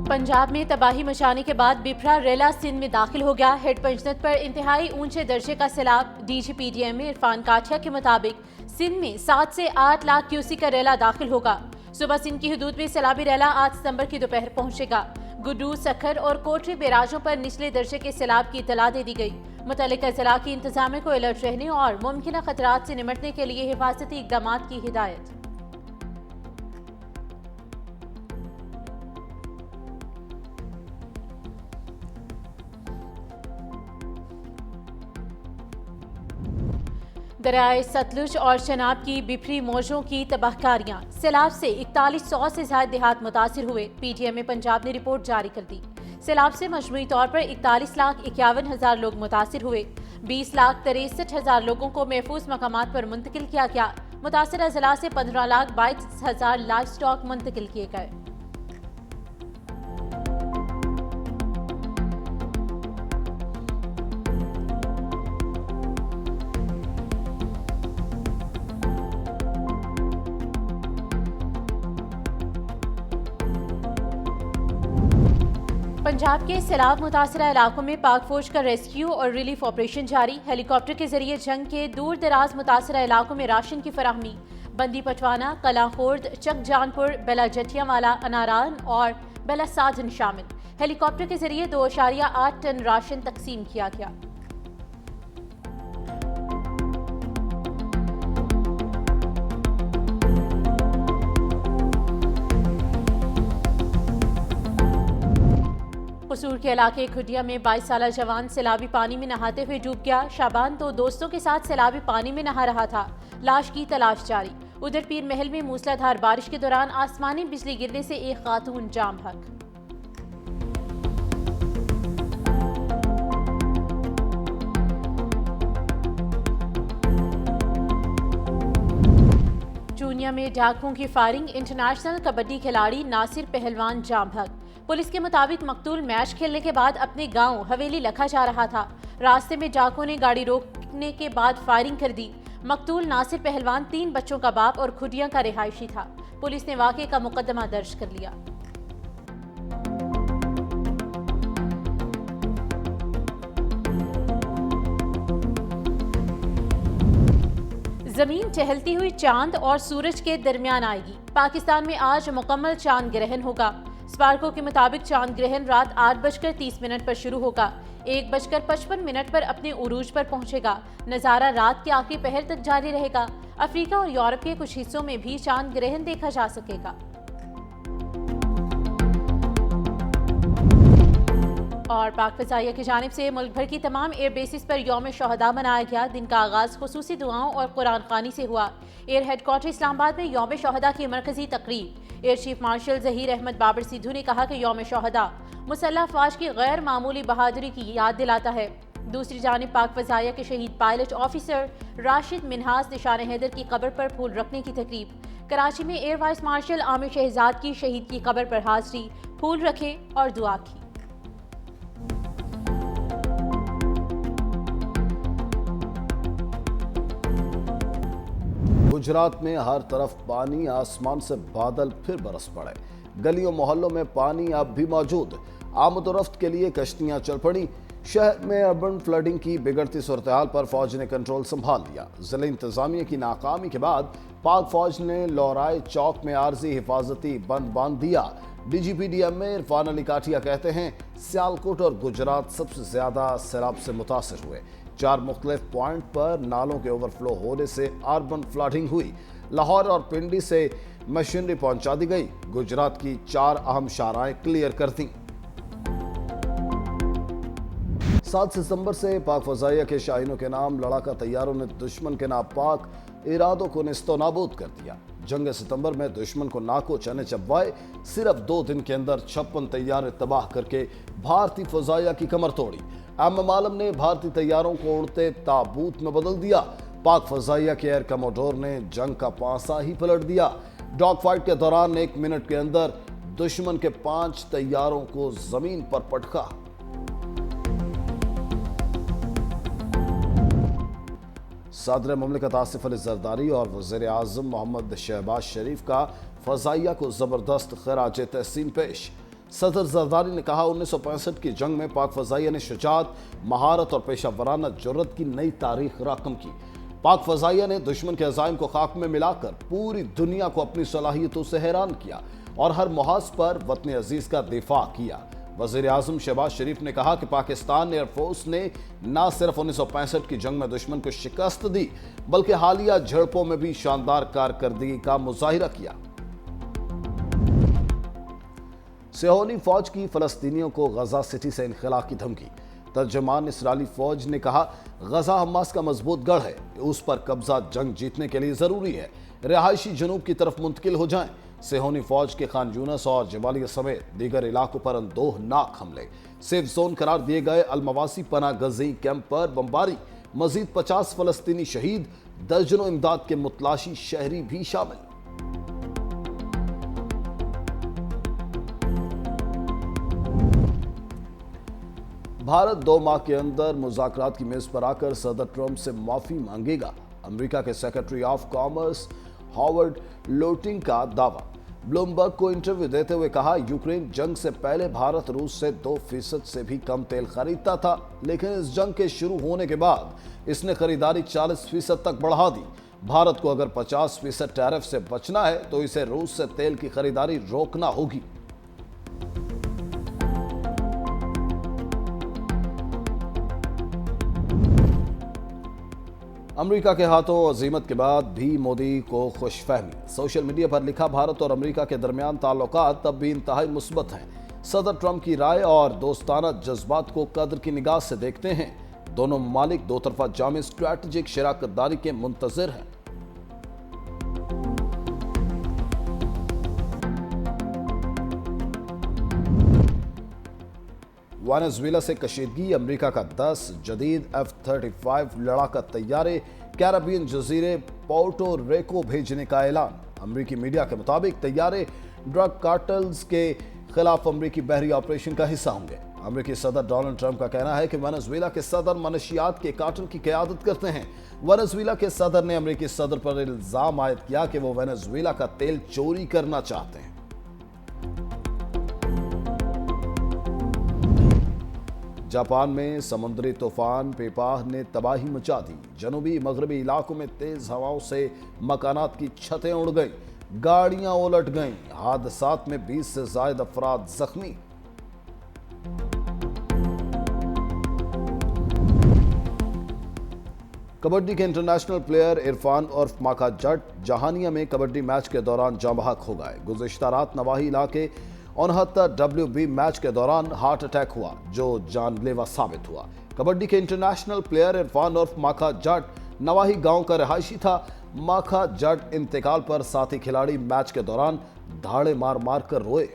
पंजाब में तबाही मचाने के बाद बिफरा रेला सिंध में दाखिल हो गया। हेड पंचनद पर इंतहाई ऊंचे दर्जे का सैलाब। DGPDM इरफान काठिया के मुताबिक सिंध में 7 से 8 लाख क्यूसेक का रेला दाखिल होगा। सुबह सिंध की हदूद में सैलाबी रेला 8 सितंबर की दोपहर पहुंचेगा। गुड्डू, सखर और कोटरी बैराजों पर निचले दर्जे के सैलाब की इतला दे दी गई। मुतल्लिका जिला की इंतजामिया को अलर्ट रहने और मुमकिन खतरात से निमटने के लिए हिफाजती इकदाम की हिदायत। दरियाए सतलुज और चनाब की बिफरी मौजों की तबाहकारियां। सैलाब से 4100 से ज्यादा देहात मुतासिर हुए। PTM पंजाब ने रिपोर्ट जारी कर दी। सैलाब से मजमूई तौर पर 41,51,000 लोग मुतासिर हुए। 20,63,000 लोगों को महफूज मकामात पर मुंतकिल किया गया। मुतासरा जिला से 15,22,000 लाइफ स्टॉक मुंतकिल किए गए। पंजाब के सैलाब मुतासरा इलाकों में पाक फौज का रेस्क्यू और रिलीफ ऑपरेशन जारी। हेलीकॉप्टर के जरिए जंग के दूर दराज मुतासरा इलाकों में राशन की फराहमी। बंदी पटवाना, कलाखोर्द, चक जानपुर, बेला जटियावाला, अनारान और बेला साधन शामिल। हेलीकॉप्टर के जरिए 2.8 टन राशन तकसीम किया गया। कसूर के इलाके खुटिया में 22 साला जवान सैलाबी पानी में नहाते हुए डूब गया। शाबान तो दोस्तों के साथ सैलाबी पानी में नहा रहा था। लाश की तलाश जारी। उधर पीर महल में मूसलाधार बारिश के दौरान आसमानी बिजली गिरने से एक खातून जाम बहक। चूनिया में डाकुओं की फायरिंग। इंटरनेशनल कबड्डी खिलाड़ी नासिर पहलवान जाम बहक। पुलिस के मुताबिक मकतूल मैच खेलने के बाद अपने गांव हवेली लखा जा रहा था। रास्ते में डाकुओं ने गाड़ी रोकने के बाद फायरिंग कर दी। मकतूल नासिर पहलवान 3 बच्चों का बाप और खुडिया का रिहायशी था। पुलिस ने वाक़े का मुकदमा दर्ज कर लिया। जमीन टहलती हुई चांद और सूरज के दरमियान आएगी। पाकिस्तान में आज मुकम्मल चांद ग्रहण होगा। स्पार्को के मुताबिक चांद ग्रहण रात 8:30 पर शुरू होगा। 1:55 पर अपने उरूज पर पहुंचेगा। नज़ारा रात के आखिरी पहर तक जारी रहेगा। अफ्रीका और यूरोप के कुछ हिस्सों में भी चांद ग्रहण देखा जा सकेगा। और पाक फ़िज़ाइया की जानिब से मुल्क भर की तमाम एयर बेसिस पर यौम शहदा मनाया गया। दिन का आगाज़ खुसूसी दुआओं और कुरान ख़ानी से हुआ। एयर हेडक्वार्टर इस्लामाबाद में यौम शहदा की मरकज़ी तकरीब। Air chief marshal Zaheer Ahmed Babar Sidhu ने कहा कि यौम शहदा मुसल्लह अफ़वाज की गैर मामूली बहादुरी की याद दिलाता है। दूसरी जानिब पाक फ़िज़ाइया के शहीद पायलट ऑफिसर राशिद मिन्हाज निशान हैदर की कब्र पर फूल रखने की तकरीब। कराची में air vice marshal Aamir Shahzad की शहीद की कब्र पर हाजिरी, फूल रखे और दुआ की। गुजरात में हर तरफ पानी, आसमान से बादल फिर बरस पड़े। गलियों मोहल्लों में पानी अब भी मौजूद। आमदोरफ्त के लिए कश्तियां चल पड़ी। शहर में अर्बन फ्लडिंग की बिगड़ती सूरत-ए-हाल पर फौज ने कंट्रोल संभाल लिया। जिला इंतजामिया की नाकामी के बाद पाक फौज ने लोराय चौक में आर्जी हिफाजती बंद बांध दिया। DGPDM में इरफान अली काठिया कहते हैं सियालकोट और गुजरात सबसे ज्यादा सैलाब से मुतासर हुए। 4 मुख्तलिफ पॉइंट पर नालों के ओवरफ्लो होने से अर्बन फ्लडिंग हुई। लाहौर और पिंडी से मशीनरी पहुंचा दी गई। गुजरात की 4 अहम शाहराएं क्लियर कर दी। 7 सितंबर से पाक फ़ज़ाइया के शाहीनों के नाम लड़ाका तैयारों ने दुश्मन के नापाक इरादों को निस्तो नाबूद कर दिया। जंग सितंबर में दुश्मन को नाको चने चबवाए। सिर्फ 2 दिन के अंदर 56 तैयारे तबाह करके भारतीय फ़ज़ाइया की कमर तोड़ी। एमएम आलम ने भारतीय तैयारों को उड़ते ताबूत में बदल दिया। पाक फ़ज़ाइया के एयर कमोडोर ने जंग का पासा ही पलट दिया। डॉग फाइट के दौरान 1 मिनट के अंदर दुश्मन के 5 तैयारों को जमीन पर पटका। सदर मुमलिकत आसिफ अली जरदारी और वज़ीर आज़म मोहम्मद शहबाज शरीफ का फ़ज़ाइया को ज़बरदस्त ख़राज तहसीन पेश। सदर जरदारी ने कहा, 1965 की जंग में पाक फजाइया ने शुजात, महारत और पेशा वराना जुर्रत की नई तारीख रकम की। पाक फजाइया ने दुश्मन के अज़ाइम को खाक में मिलाकर पूरी दुनिया को अपनी सलाहियतों से हैरान किया और हर मुहाज पर वतन अजीज का दिफा किया। वज़ीर आज़म शहबाज शरीफ ने कहा कि पाकिस्तान एयरफोर्स ने न सिर्फ 1965 की जंग में दुश्मन को शिकस्त दी, बल्कि हालिया झड़पों में भी शानदार कारकर्दगी का मुजाहिरा किया। सिहोनी फौज की फलस्तीनियों को गजा सिटी से इनखला की धमकी। तर्जमान इसराइली फौज ने कहा, गजा हमास का मजबूत गढ़ है, उस पर कब्जा जंग जीतने के लिए जरूरी है। रिहायशी जनूब की तरफ मुंतकिल हो जाएं। सिहोनी फौज के खान यूनस और जबालिया समेत दीगर इलाकों पर अंदोहनाक हमले। सेफ जोन करार दिए गए अलमवासी पना गजी कैंप पर बमबारी। मजीद 50 फलस्तीनी शहीद, दर्जनों इमदाद के मुतलाशी शहरी भी शामिल। भारत 2 माह के अंदर मुज़ाकरात की मेज पर आकर सदर ट्रंप से माफी मांगेगा। अमेरिका के सेक्रेटरी ऑफ कॉमर्स हॉवर्ड लोटिंग का दावा। ब्लूमबर्ग को इंटरव्यू देते हुए कहा, यूक्रेन जंग से पहले भारत रूस से 2% से भी कम तेल खरीदता था, लेकिन इस जंग के शुरू होने के बाद इसने खरीदारी 40% तक बढ़ा दी। भारत को अगर 50% टैरिफ से बचना है तो इसे रूस से तेल की खरीदारी रोकना होगी। अमेरिका के हाथों अजीमत के बाद भी मोदी को खुशफहमी। सोशल मीडिया पर लिखा, भारत और अमेरिका के दरमियान ताल्लुकात तब भी इंतहाई मुस्बत हैं। सदर ट्रंप की राय और दोस्ताना जज्बात को कदर की निगाह से देखते हैं। दोनों ममालिक दो तरफा जामी स्ट्रैटेजिक शराकतदारी के मुंतजिर हैं। वेनेजुएला से कशीदगी। अमेरिका का 10 जदीद F-35 लड़ाका तैयारे कैरेबियन जजीरे पोर्टो रिको भेजने का ऐलान। अमेरिकी मीडिया के मुताबिक तैयारे ड्रग कार्टल्स के खिलाफ अमेरिकी बहरी ऑपरेशन का हिस्सा होंगे। अमेरिकी सदर डोनाल्ड ट्रंप का कहना है कि वेनेजुएला के सदर मनशियात के कार्टल की क़यादत करते हैं। वेनेजुएला के सदर ने अमेरिकी सदर पर इल्जाम आयद किया कि वो वेनेजुएला का तेल चोरी करना चाहते हैं। जापान में समुद्री तूफान पेपाह ने तबाही मचा दी। जनूबी मगरबी इलाकों में तेज हवाओं से मकानात की छतें उड़ गईं, गाड़ियां उलट गईं। हादसात में 20 से ज्यादा अफराद जख्मी। कबड्डी के इंटरनेशनल प्लेयर इरफान उर्फ माखा जट जहानिया में कबड्डी मैच के दौरान जाँ बहक हो गए। गुज़िश्ता रात नवाही इलाके 69 WB मैच के दौरान हार्ट अटैक हुआ, जो जानलेवा साबित हुआ। कबड्डी के इंटरनेशनल प्लेयर इरफान उर्फ माखा जट नवाही गांव का रहायशी था। माखा जट इंतकाल पर साथी खिलाड़ी मैच के दौरान धाड़े मार मार कर रोए।